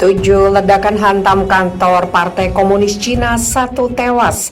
7 ledakan hantam kantor Partai Komunis Cina, 1 tewas.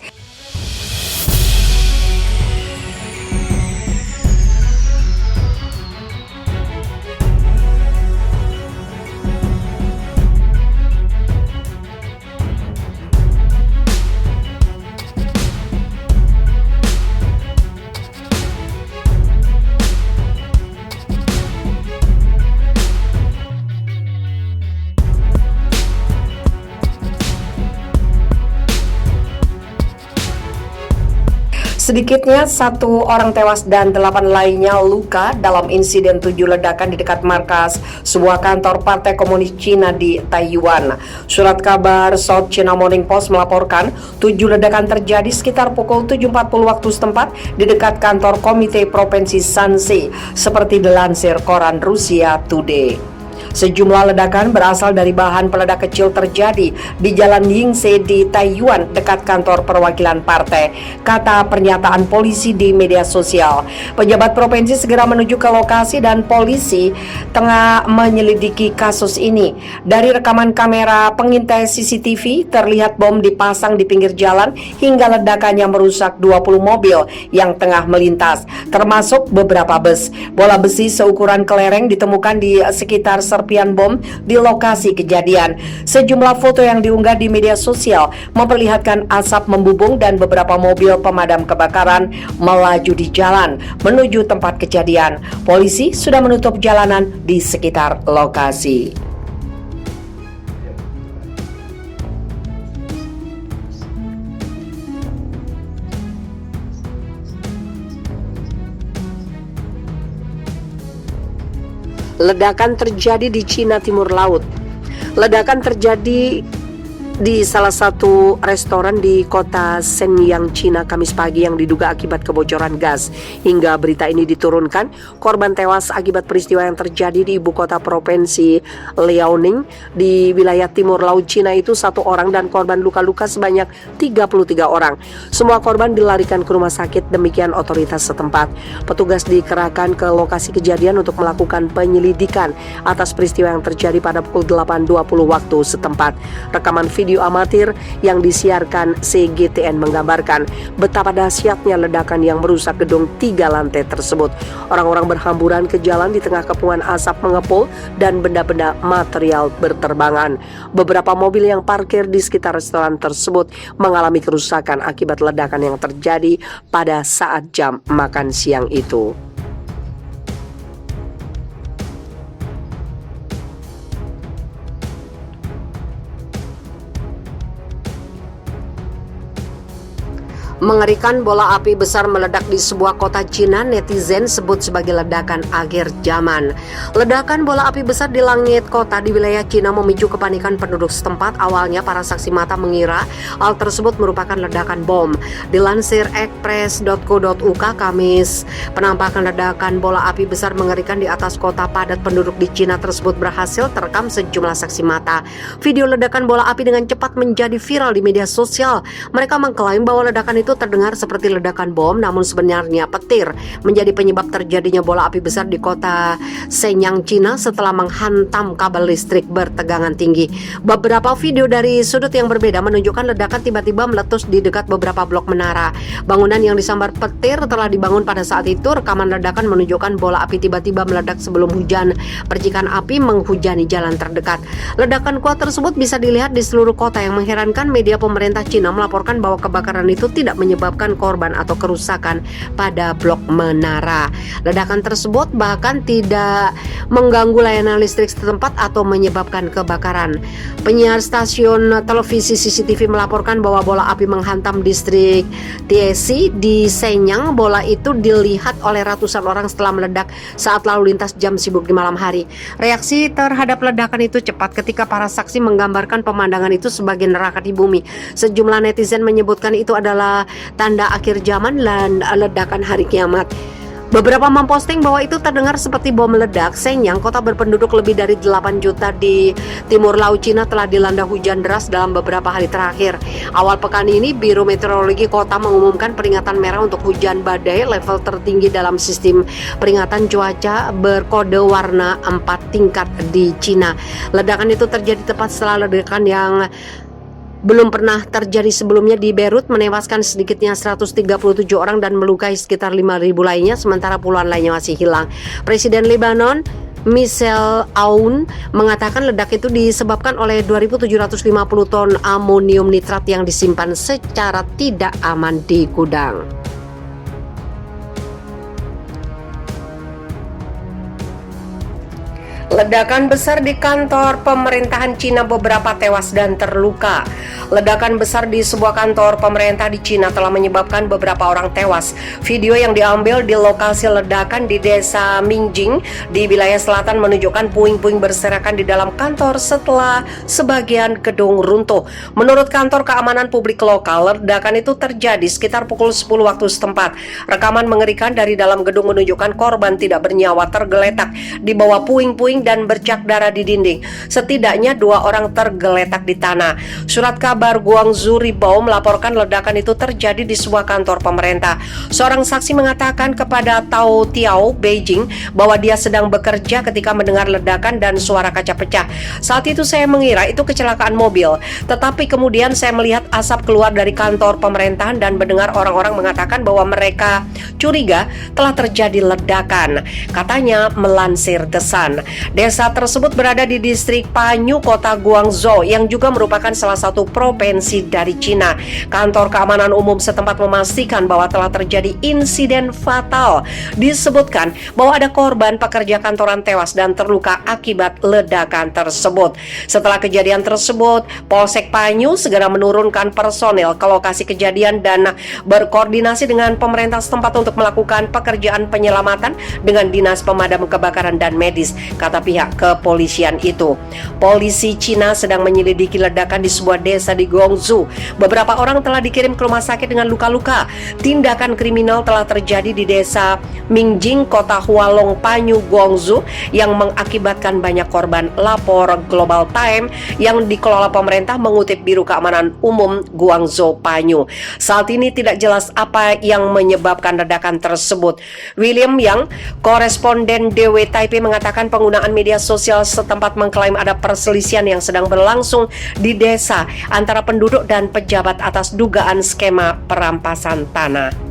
Sedikitnya 1 orang tewas dan 8 lainnya luka dalam insiden 7 ledakan di dekat markas sebuah kantor Partai Komunis Cina di Taiyuan. Surat kabar South China Morning Post melaporkan 7 ledakan terjadi sekitar pukul 7.40 waktu setempat di dekat kantor Komite Provinsi Shanxi, seperti dilansir koran Rusia Today. Sejumlah ledakan berasal dari bahan peledak kecil terjadi di Jalan Yingse di Taiyuan dekat kantor perwakilan partai, kata pernyataan polisi di media sosial. Pejabat provinsi segera menuju ke lokasi dan polisi tengah menyelidiki kasus ini. Dari rekaman kamera pengintai CCTV terlihat bom dipasang di pinggir jalan hingga ledakannya merusak 20 mobil yang tengah melintas, termasuk beberapa bus. Bola besi seukuran kelereng ditemukan di sekitar serpian bom di lokasi kejadian. Sejumlah foto yang diunggah di media sosial memperlihatkan asap membubung dan beberapa mobil pemadam kebakaran melaju di jalan menuju tempat kejadian. Polisi sudah menutup jalanan di sekitar lokasi. Ledakan terjadi di Cina Timur Laut. Ledakan terjadi di salah satu restoran di kota Shenyang, Cina, Kamis pagi yang diduga akibat kebocoran gas. Hingga berita ini diturunkan, korban tewas akibat peristiwa yang terjadi di ibu kota provinsi Liaoning di wilayah Timur Laut Cina itu 1 orang dan korban luka-luka sebanyak 33 orang. Semua korban dilarikan ke rumah sakit, demikian otoritas setempat. Petugas dikerahkan ke lokasi kejadian untuk melakukan penyelidikan atas peristiwa yang terjadi pada pukul 8.20 waktu setempat. Rekaman video amatir yang disiarkan CGTN menggambarkan betapa dahsyatnya ledakan yang merusak gedung 3 lantai tersebut. Orang-orang berhamburan ke jalan di tengah kepungan asap mengepul dan benda-benda material berterbangan. Beberapa mobil yang parkir di sekitar restoran tersebut mengalami kerusakan akibat ledakan yang terjadi pada saat jam makan siang itu. Mengerikan, bola api besar meledak di sebuah kota Cina, netizen sebut sebagai ledakan akhir zaman. Ledakan bola api besar di langit kota di wilayah Cina memicu kepanikan penduduk setempat. Awalnya para saksi mata mengira hal tersebut merupakan ledakan bom. Dilansir express.co.uk Kamis, penampakan ledakan bola api besar mengerikan di atas kota padat penduduk di Cina tersebut berhasil terekam sejumlah saksi mata. Video ledakan bola api dengan cepat menjadi viral di media sosial. Mereka mengklaim bahwa ledakan itu terdengar seperti ledakan bom, namun sebenarnya petir menjadi penyebab terjadinya bola api besar di kota Shenyang, Cina setelah menghantam kabel listrik bertegangan tinggi. Beberapa video dari sudut yang berbeda menunjukkan ledakan tiba-tiba meletus di dekat beberapa blok menara. Bangunan yang disambar petir telah dibangun pada saat itu. Rekaman ledakan menunjukkan bola api tiba-tiba meledak sebelum hujan. Percikan api menghujani jalan terdekat. Ledakan kuat tersebut bisa dilihat di seluruh kota. Yang mengherankan, media pemerintah Cina melaporkan bahwa kebakaran itu tidak menyebabkan korban atau kerusakan pada blok menara. Ledakan tersebut bahkan tidak mengganggu layanan listrik setempat atau menyebabkan kebakaran. Penyiar stasiun televisi CCTV melaporkan bahwa bola api menghantam distrik Tiesi di Shenyang. Bola itu dilihat oleh ratusan orang setelah meledak saat lalu lintas jam sibuk di malam hari. Reaksi terhadap ledakan itu cepat ketika para saksi menggambarkan pemandangan itu sebagai neraka di bumi. Sejumlah netizen menyebutkan itu adalah tanda akhir zaman dan ledakan hari kiamat. Beberapa memposting bahwa itu terdengar seperti bom meledak. Shenyang, kota berpenduduk lebih dari 8 juta di timur laut Cina, telah dilanda hujan deras dalam beberapa hari terakhir. Awal pekan ini, Biro Meteorologi Kota mengumumkan peringatan merah untuk hujan badai level tertinggi dalam sistem peringatan cuaca berkode warna 4 tingkat di Cina. Ledakan itu terjadi tepat setelah ledakan yang belum pernah terjadi sebelumnya di Beirut menewaskan sedikitnya 137 orang dan melukai sekitar 5.000 lainnya, sementara puluhan lainnya masih hilang. Presiden Lebanon Michel Aoun mengatakan ledak itu disebabkan oleh 2.750 ton amonium nitrat yang disimpan secara tidak aman di gudang. Ledakan besar di kantor pemerintahan Cina, beberapa tewas dan terluka. Ledakan besar di sebuah kantor pemerintah di Cina telah menyebabkan beberapa orang tewas. Video yang diambil di lokasi ledakan di desa Mingjing di wilayah selatan menunjukkan puing-puing berserakan di dalam kantor setelah sebagian gedung runtuh. Menurut kantor keamanan publik lokal, ledakan itu terjadi sekitar pukul 10 waktu setempat. Rekaman mengerikan dari dalam gedung menunjukkan korban tidak bernyawa tergeletak di bawah puing-puing dan bercak darah di dinding. Setidaknya 2 orang tergeletak di tanah. Surat kabar Guangzhou Ribao melaporkan ledakan itu terjadi di sebuah kantor pemerintah. Seorang saksi mengatakan kepada Tao Tiao Beijing bahwa dia sedang bekerja ketika mendengar ledakan dan suara kaca pecah. Saat itu saya mengira itu kecelakaan mobil, tetapi kemudian saya melihat asap keluar dari kantor pemerintahan dan mendengar orang-orang mengatakan bahwa mereka curiga telah terjadi ledakan, katanya melansir The Sun. Desa tersebut berada di distrik Panyu, kota Guangzhou, yang juga merupakan salah satu provinsi dari Cina. Kantor keamanan umum setempat memastikan bahwa telah terjadi insiden fatal. Disebutkan bahwa ada korban pekerja kantoran tewas dan terluka akibat ledakan tersebut. Setelah kejadian tersebut, Polsek Panyu segera menurunkan personel ke lokasi kejadian dan berkoordinasi dengan pemerintah setempat untuk melakukan pekerjaan penyelamatan dengan dinas pemadam kebakaran dan medis, kata pihak kepolisian itu. Polisi Cina sedang menyelidiki ledakan di sebuah desa di Guangzhou. Beberapa orang telah dikirim ke rumah sakit dengan luka-luka. Tindakan kriminal telah terjadi di desa Mingjing, kota Hualong Panyu, Guangzhou, yang mengakibatkan banyak korban, lapor Global Time yang dikelola pemerintah mengutip Biro Keamanan Umum Guangzhou Panyu. Saat ini tidak jelas apa yang menyebabkan ledakan tersebut. William Yang, koresponden DW Taipei, mengatakan penggunaan media sosial setempat mengklaim ada perselisihan yang sedang berlangsung di desa antara penduduk dan pejabat atas dugaan skema perampasan tanah.